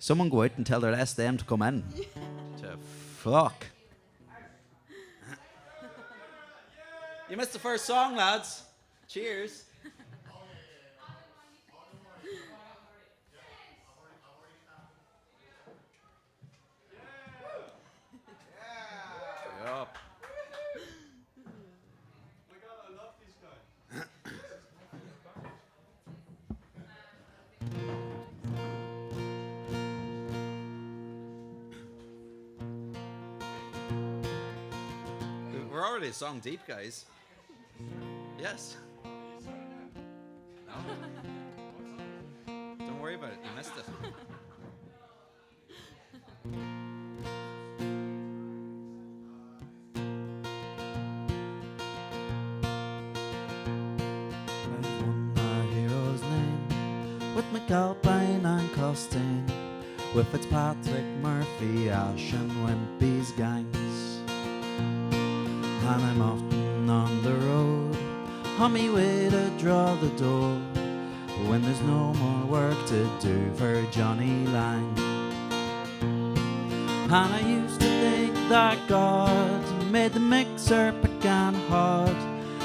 Someone go out and tell the rest of them to come in. To fuck. You missed the first song, lads. Cheers. Yep. We're already a song deep, guys. Yes. No. Don't worry about it. You missed it. I've won a hero's name with McAlpine and Costain, with Fitzpatrick, Murphy, Ash and Wimpy's gangs. And I'm often on the road, on me way to draw the door, when there's no more work to do for Johnny Lang. And I used to think that God made the mixer pecan hard,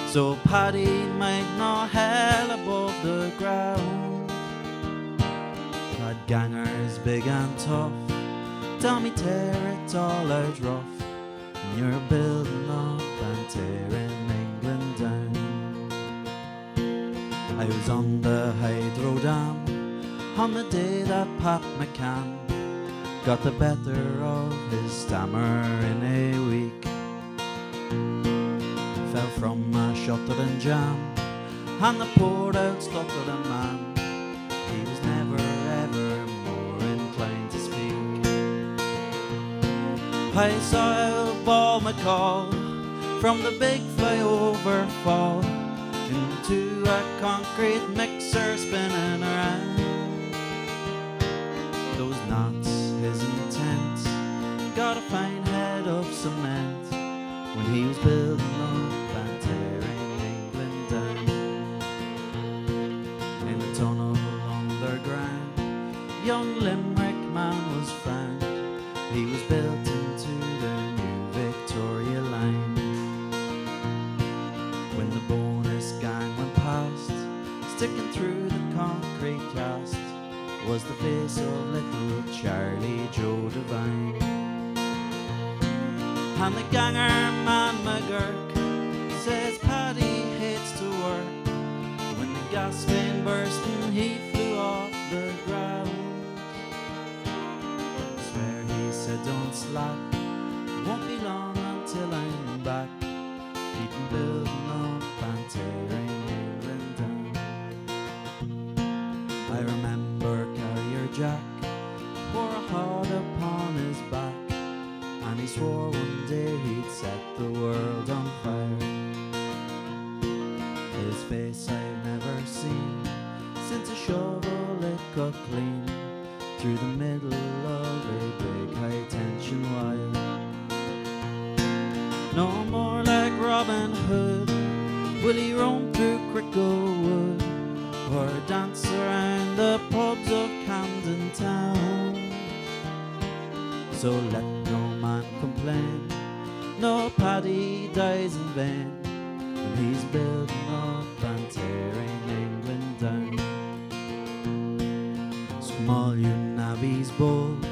so Paddy might not hell above the ground. That ganger's big and tough, tell me tear it all out rough, and you're building up and tearing England down. I was on the Hydro Dam on the day that Pat McCann got the better of his stammer in a week. Fell from a shuttering jam, and the poured out stuttering man, he was never ever more inclined to speak. I saw Ball McCall from the big flyover fall into a concrete mixer spinning around. Those knots, his intent, got a fine head of cement when he was building up and tearing England down. In the tunnel underground, young Limerick man was found. He was built into the new Victoria line. When the bonus gang went past, sticking through the concrete cast was the face of little Charlie Joe Devine. And the ganger man McGurk says Paddy hates to work. When the gas main burst and he flew off the ground, I swear he said don't slack, won't be long until I'm back, keeping building up and tearing England down. I remember Carrier Jack wore a heart upon his back, and he swore one day he'd set the world on fire. His face I've never seen since a shovel it cut clean through the middle of a big high tension wire. No more like Robin Hood will he roam through Cricklewood, or dance around the pubs of Camden Town. So let no man complain, no Paddy dies in vain when he's building up and tearing England down. Small you navvies bold,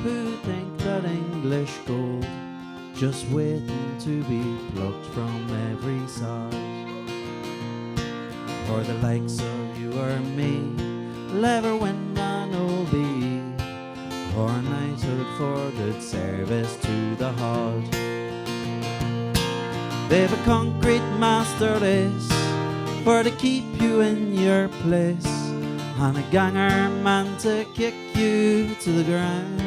who think that English gold just waiting to be plucked from every sod, or the likes of you or me will ever win an OBE, or a knighthood for good service to the hod. They've a concrete master race for to keep you in your place, and a ganger man to kick you to the ground.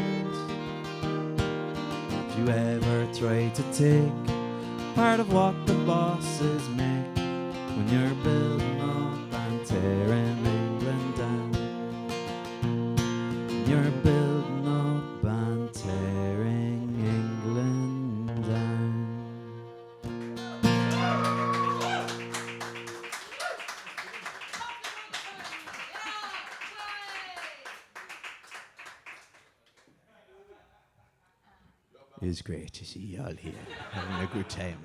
If you ever try to take part of what the bosses make when you're building up and tearing England down, you're building up and tearing England down. It's great to see you all here having a good time.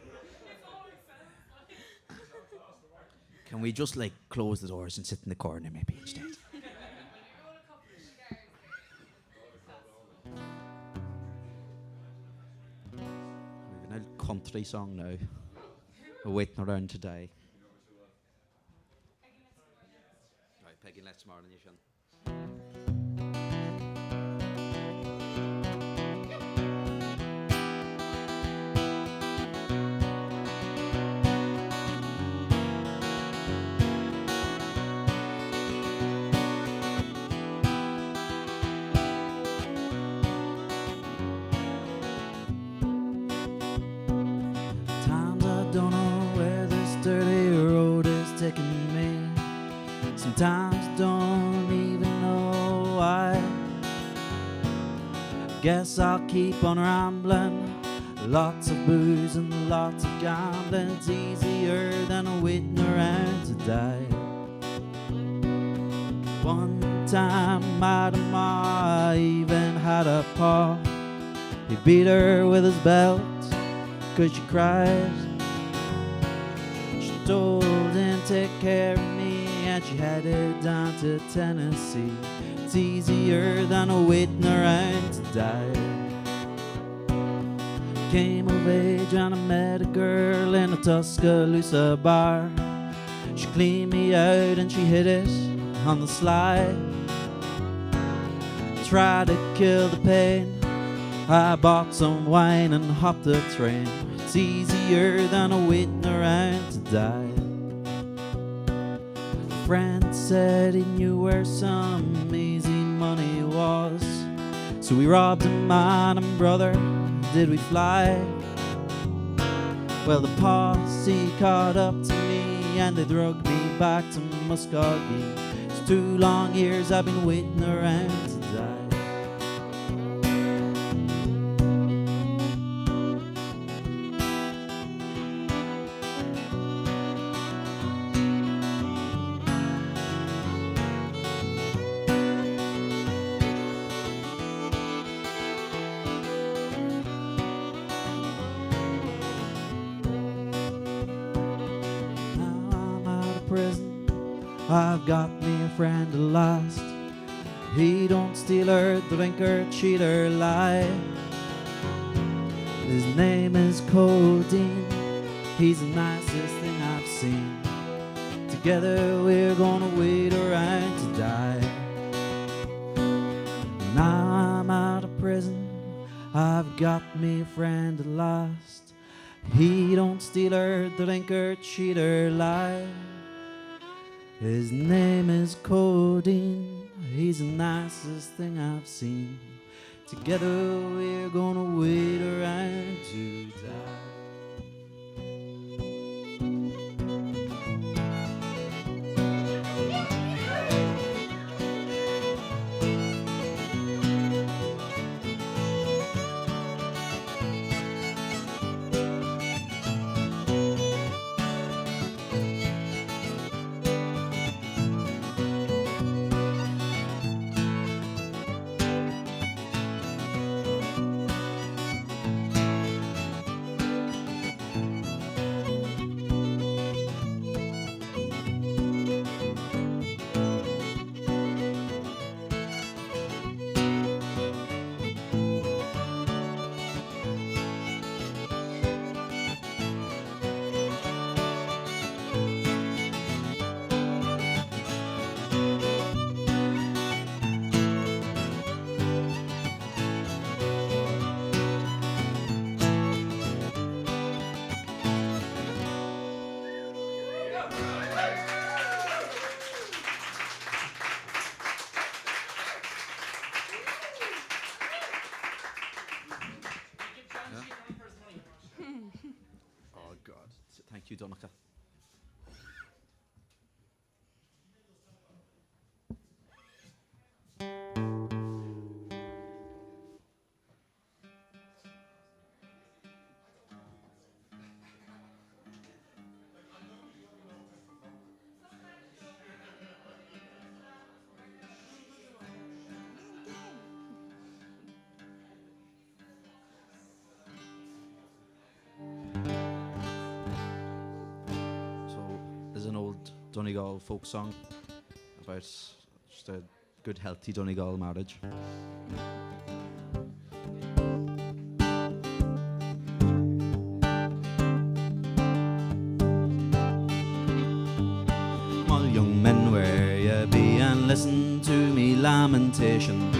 Can we just like close the doors and sit in the corner maybe instead? We've an old country song now. We're waiting around today. Right, Peggy, let's more than you should. Times I don't know where this dirty road is taking me. Sometimes don't even know why. Guess I'll keep on rambling. Lots of booze and lots of gambling. It's easier than waiting around to die. One time Madam I even had a paw. He beat her with his belt 'cause she cried. She told him take care of me, and she headed down to Tennessee. It's easier than waiting around to die. Came of age and I met a girl in a Tuscaloosa bar. She cleaned me out and she hid it on the sly. Tried to kill the pain. I bought some wine and hopped the train. It's easier than waiting around to die. A friend said he knew where some easy money was, so we robbed a man and brother, did we fly? Well, the posse caught up to me and they drugged me back to Muskogee. It's 2 long years I've been waiting around to die. Prison, I've got me a friend at last. He don't steal or drink or cheat or lie. His name is Codeine. He's the nicest thing I've seen. Together we're gonna wait around to die. Now I'm out of prison, I've got me a friend at last. He don't steal or drink or cheat or lie. His name is Codeine. He's the nicest thing I've seen. Together we're gonna wait around to die. Oh God! Thank you, Donica. Donegal folk song about just a good, healthy Donegal marriage. All young men, where ye be, and listen to me lamentation.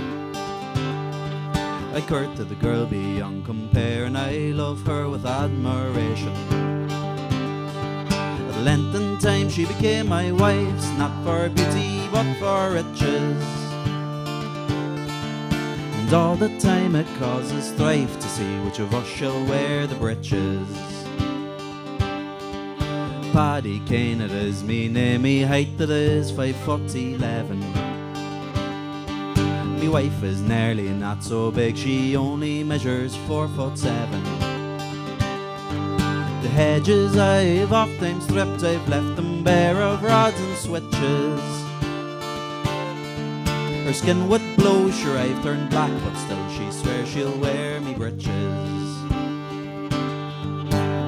I courted the girl beyond compare, and I love her with admiration. At length and time she became my wife, not for beauty but for riches. And all the time it causes strife to see which of us shall wear the breeches. Paddy Kane it is me name, me height it is 5'11". Me wife is nearly not so big, she only measures 4'7". The hedges I've oft-times stripped, I've left them bare of rods and switches. Her skin would blow, sure I've turned black, but still she swears she'll wear me breeches.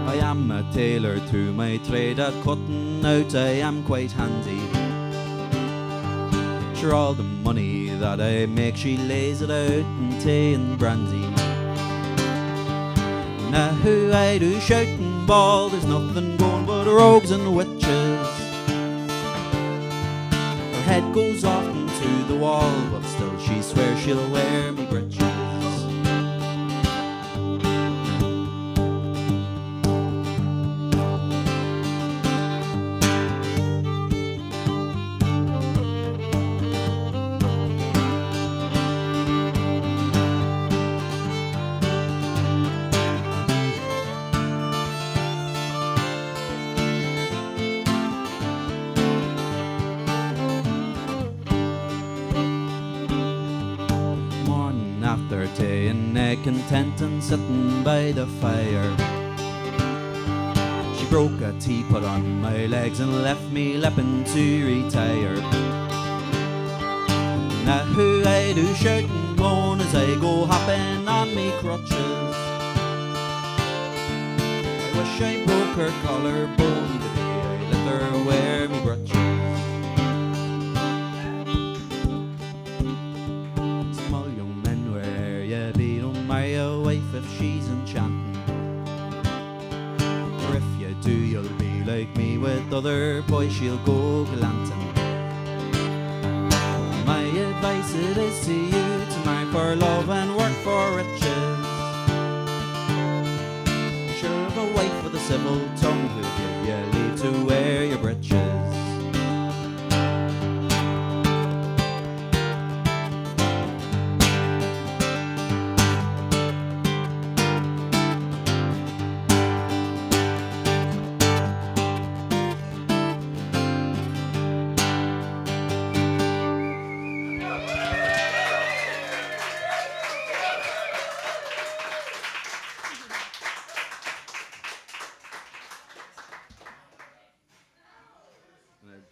I am a tailor through my trade, at cutting out I am quite handy. Sure all the money that I make she lays it out in tea and brandy. Now who I do shout and bawl, there's nothing going but rogues and witches. Her head goes off into the wall, but still she swears she'll wear me breeches. After tea and egg content and sitting by the fire, she broke a teapot on my legs and left me lipping to retire. Now who I do shout and moan as I go hopping on me crutches. I wish I broke her collarbone the day I let her wear me breeches. Marry a wife if she's enchanting, or if you do you'll be like me, with other boys she'll go gallanting. My advice it is to you to marry for love and work for riches. Sure of a wife with a civil tongue who'll give you leave to wear your breeches.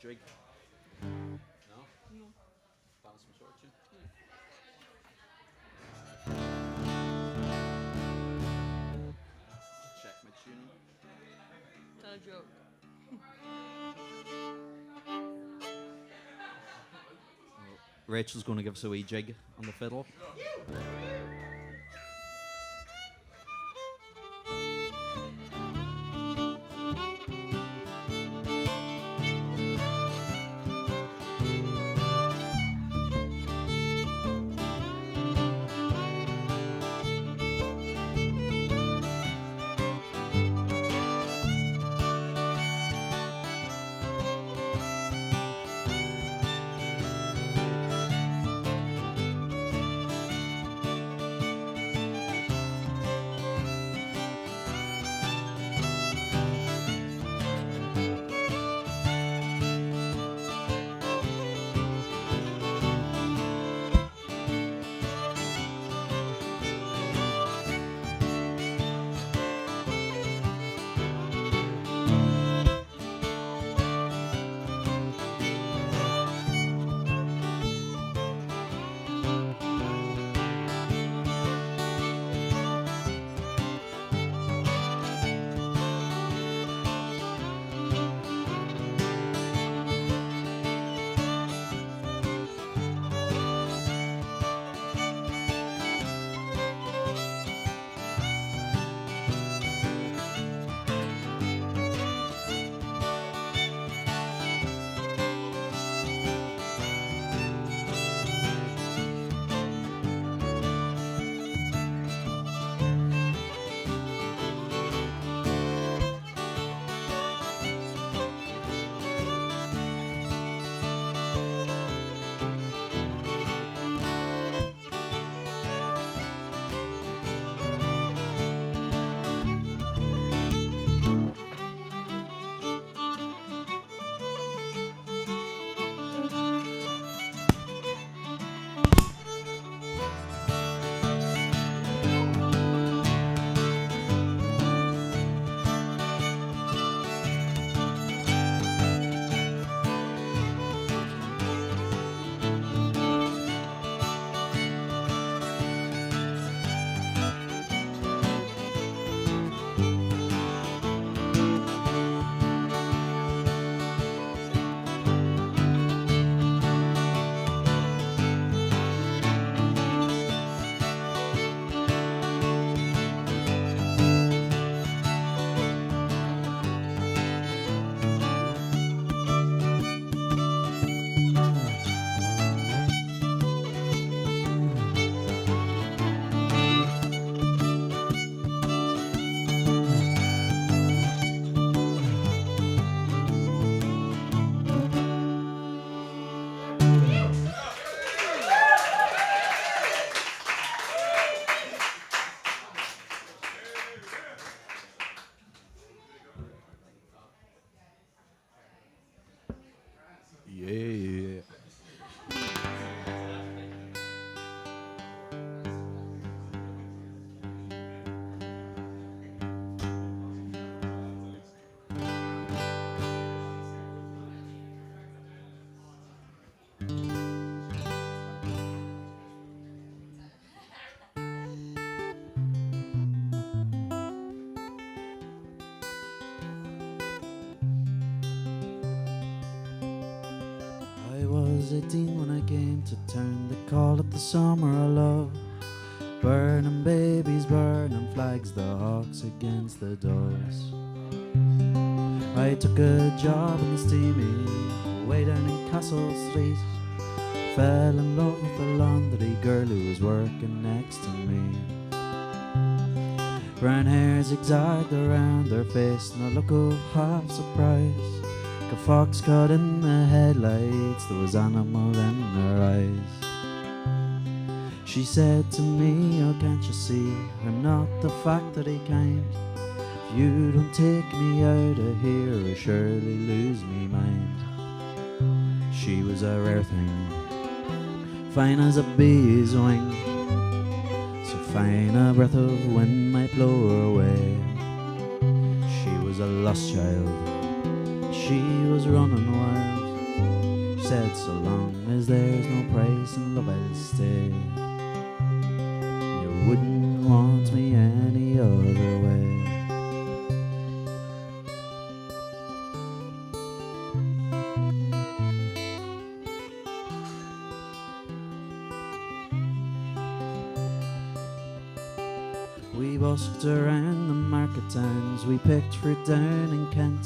Drink? No? Balance some short tune? Check my tuning. Tell a joke. Rachel's going to give us a wee jig on the fiddle. was 18 when I came to town. They called it the summer of love. Burning babies, burning flags, the hawks against the doors. I took a job in the steamy way down in Castle Street. Fell in love with a laundry girl who was working next to me. Brown hair zigzagged around her face and a look of half surprise. Like a fox caught in the headlights, there was animal in her eyes. She said to me, oh can't you see, I'm not the factory kind. If you don't take me out of here, I'll surely lose me mind. She was a rare thing, fine as a bee's wing, so fine a breath of wind might blow her away. She was a lost child, she was running wild. She said, so long as there's no price in love I'll stay. You wouldn't want me any other way. We busked around the market towns, we picked fruit down in Kent.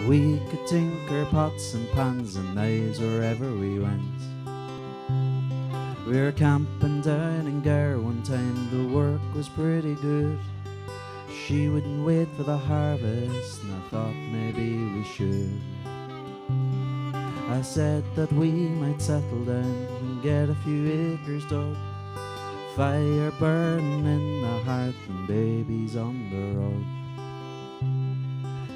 We could tinker pots and pans and knives wherever we went. We were camping down in Gar one time, the work was pretty good. She wouldn't wait for the harvest, and I thought maybe we should. I said that we might settle down and get a few acres dug. Fire burning in the hearth and babies on the rug.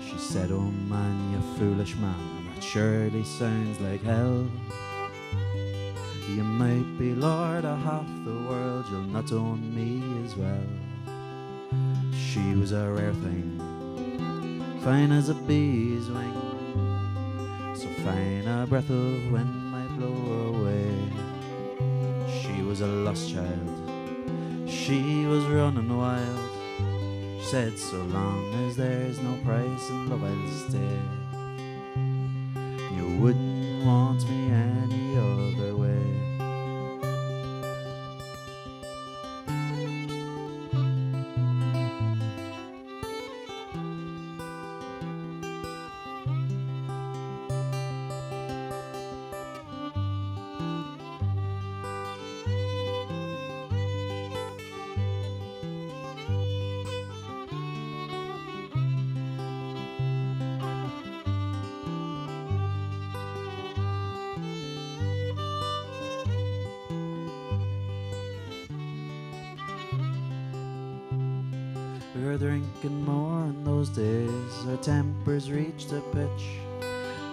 She said, oh man, you foolish man, that surely sounds like hell. You might be lord of half the world, you'll not own me as well. She was a rare thing, fine as a bee's wing, so fine a breath of wind might blow her away. She was a lost child, she was running wild. She said, so long as there's no price in love I'll stay. You wouldn't want me any other way. We were drinking more in those days, our tempers reached a pitch.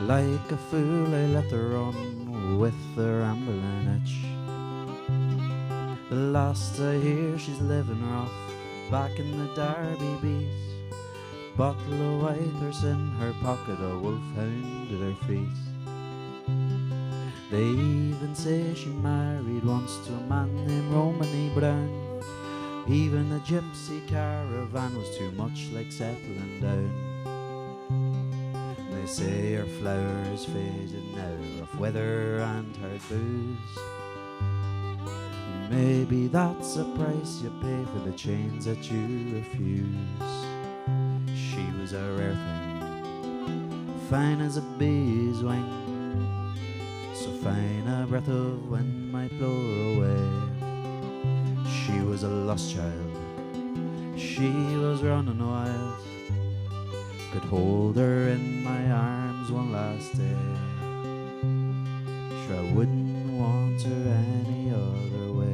Like a fool I let her run with the rambling itch. The last I hear she's living rough back in the Derby beat. Bottle of white horse in her pocket, a wolfhound at her feet. They even say she married once to a man named Romany Brown. Even the gypsy caravan was too much like settling down. They say her flowers faded now, of weather and her booze. Maybe that's the price you pay for the chains that you refuse. She was a rare thing, fine as a bee's wing, so fine a breath of wind might blow her away. She was a lost child, she was running wild. Could hold her in my arms one last day. Sure I wouldn't want her any other way.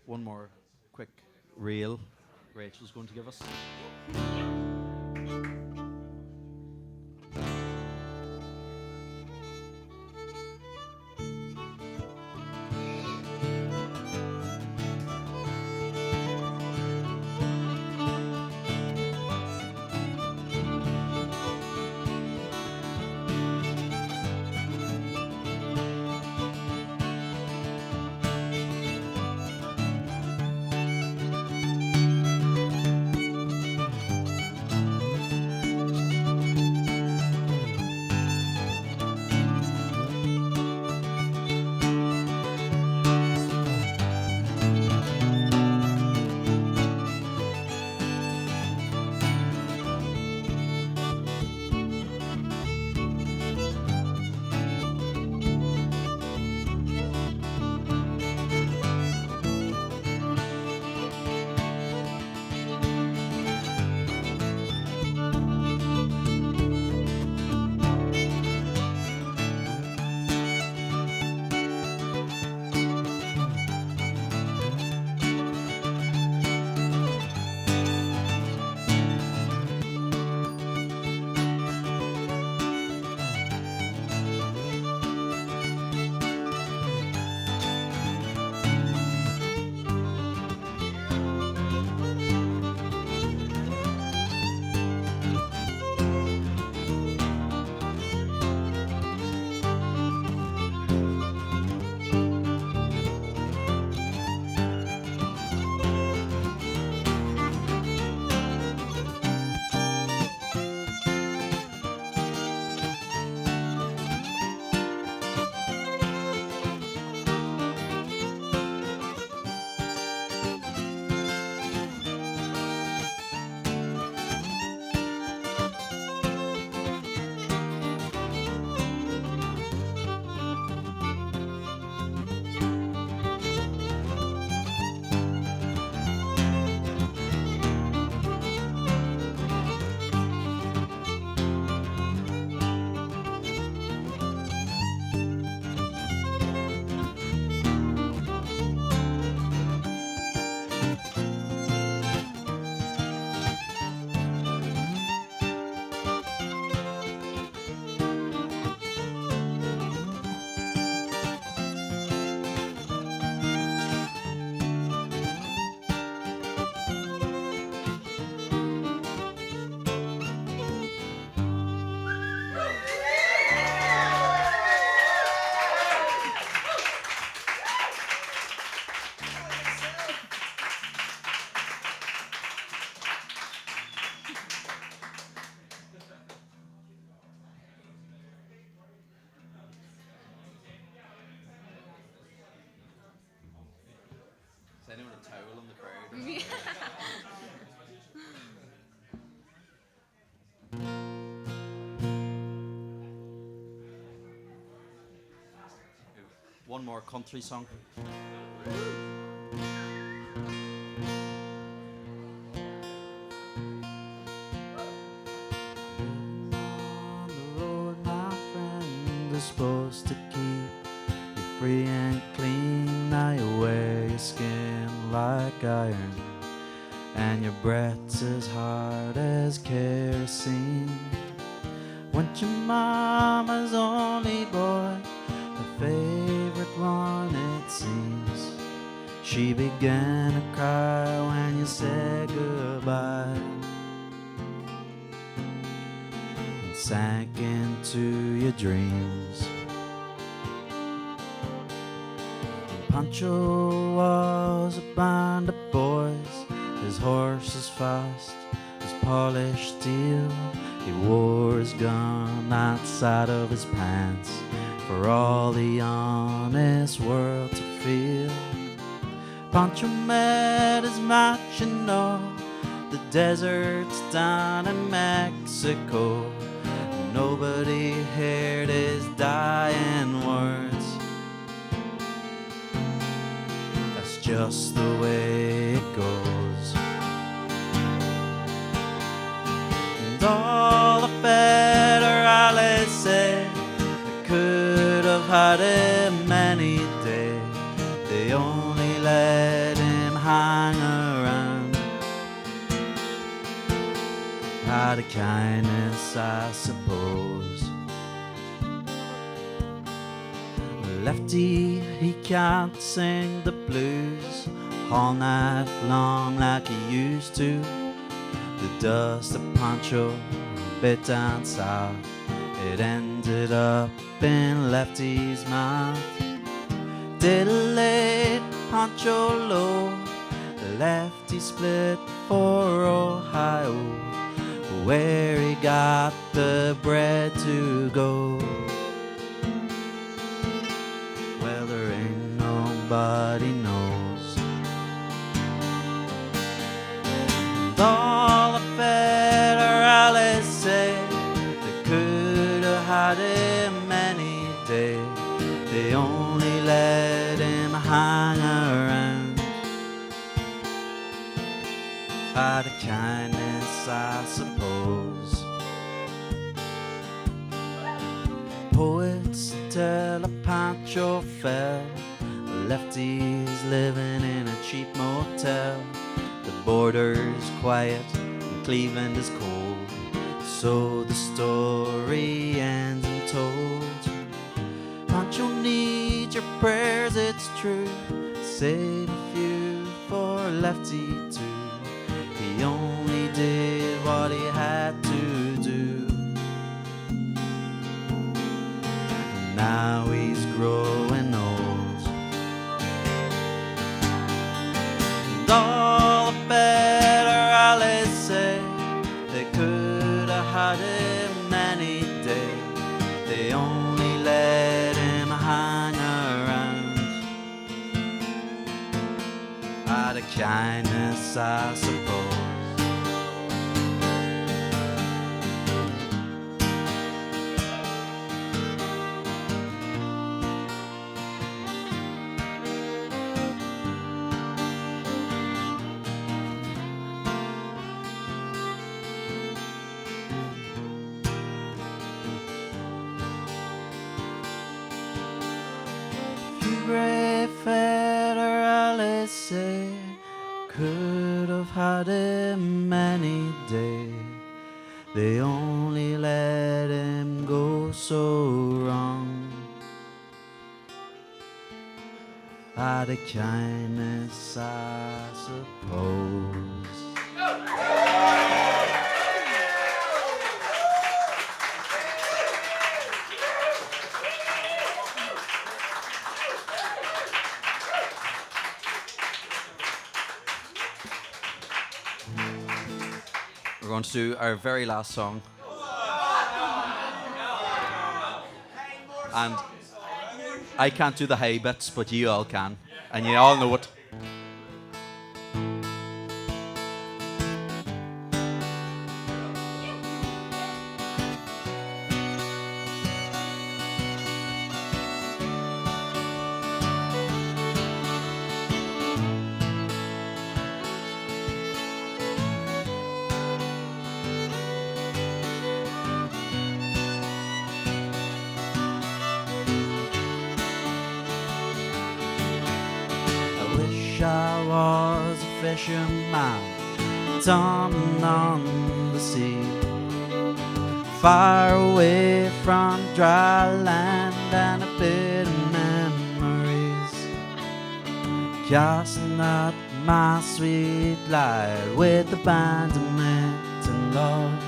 one more quick reel Rachel's going to give us. Is anyone a towel in the crowd? One more country song. On the road, my friend, is supposed to keep you free and clean. Now you wear your skin like iron, and your breath's as hard as kerosene. Went your mama's only boy, her favorite one it seems. She began to cry when you said goodbye, and sank into your dreams. And Pancho was a band of boys, his horse as fast as polished steel. He wore his gun outside of his pants for all the honest world to feel. Pancho met his match in all the deserts down in Mexico. Nobody heard his dying words. That's just the way it goes. And all the federales said they could have had him any day. They only let him out of kindness, I suppose. Lefty, he can't sing the blues all night long like he used to. The dust of Pancho bit down south, it ended up in Lefty's mouth. Diddle-lay, Pancho low, Lefty split for Ohio, where he got the bread to go. Well, there ain't nobody knows. And all the federales say they could have had him any day. They only let him hang around out of kindness, I suppose. Poets tell a Pancho fell, Lefty's living in a cheap motel. The border's quiet and Cleveland is cold, so the story ends untold. Pancho needs your prayers, it's true. Save a few for Lefty too. He only did what he had to do. And now he's growing old. And all the federales say they could have had him any day. They only let him hang around out of kindness, I suppose. Great federales say could have had him any day. They only let him go so wrong out of kindness, I suppose. We're going to do our very last song. And I can't do the hey bits, but you all can. And you all know it. I was a fisherman, tumbling on the sea, far away from dry land and a bit of memories, casting out my sweet light with the badminton love.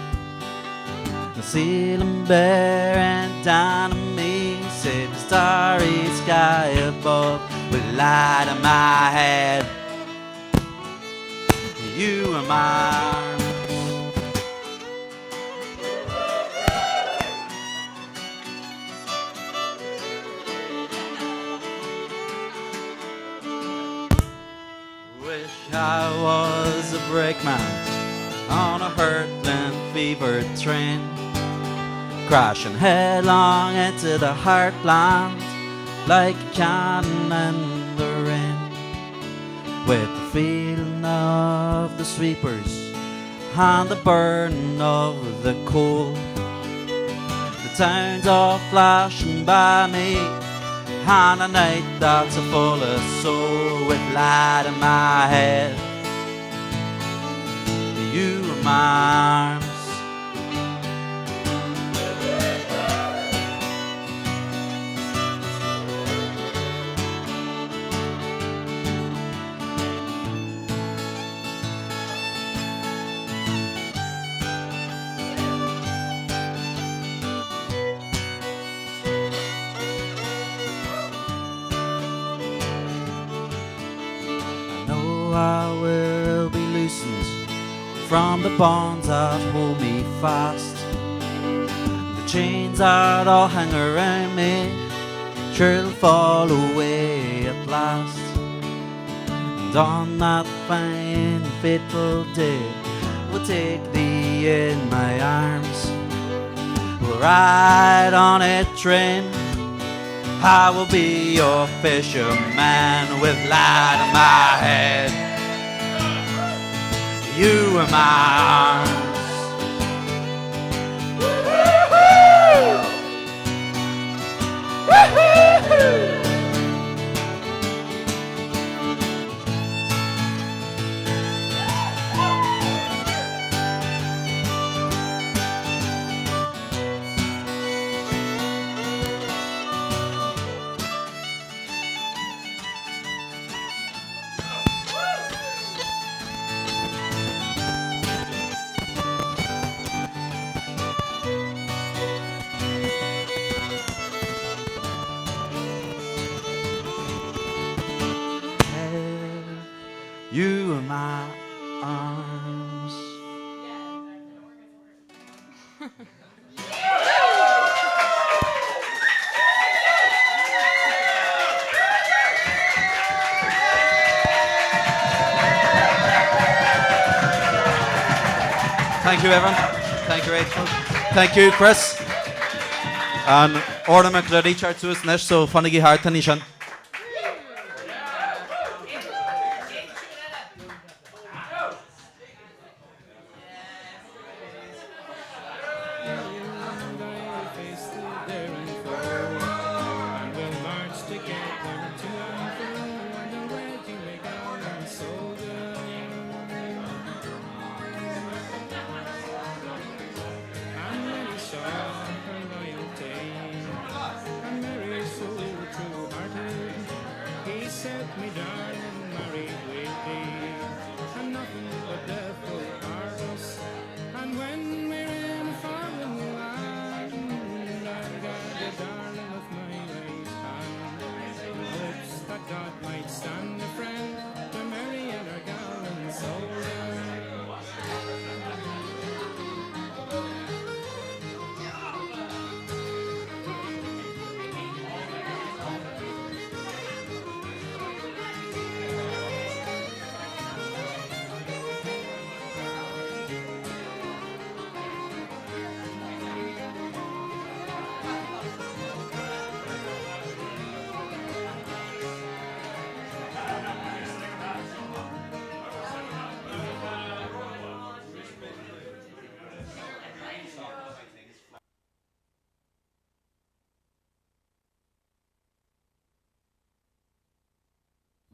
The ceiling bare and down on me, said the starry sky above with light on my head. You are mine. Wish I was a brakeman on a hurtling fever train, crashing headlong into the heartland like a cannon in the rain, with the feeling of the sweepers and the burn of the coal. The towns all flashing by me, and a night that's full of soul, with light in my head. You are my arms, from the bonds that hold me fast. The chains that all hang around me, sure they'll fall away at last. And on that fine fateful day, we'll take thee in my arms. We'll ride on a train. I will be your fisherman with light in my head. You are my arms. You are my arms. Thank you, everyone. Thank you, Rachel. Thank you, Chris. And ornament the Richard to us next, so funny hard to nation.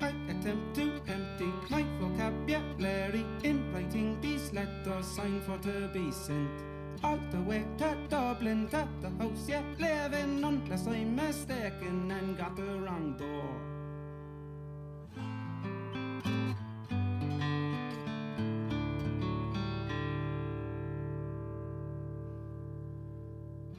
I attempt to empty my vocabulary in writing these letters signed for to be sent all the way to Dublin, to the house yet living, unless I'm mistaken and got the wrong door.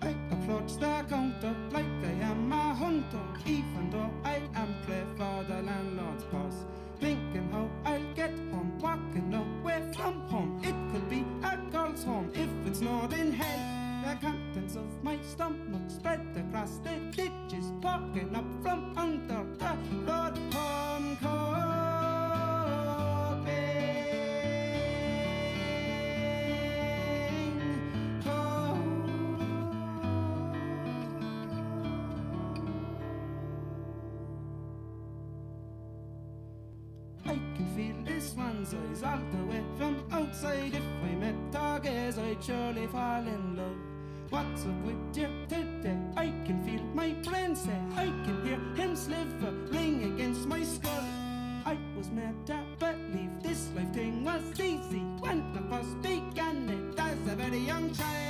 I approach the counter like I am a hunter, even though I am play for the landlord's boss, thinking how I'll get home, walking away from home. It could be a girl's home if it's not in hell. The contents of my stomach spread across the ditches, poking up from under the road home coping. I can feel this one's eyes all the way from outside. If I met dog as I'd surely fall in love. What's up with you today? I can feel my brain say, I can hear him slivering against my skull. I was made to believe this life thing was easy when I first began it as a very young child.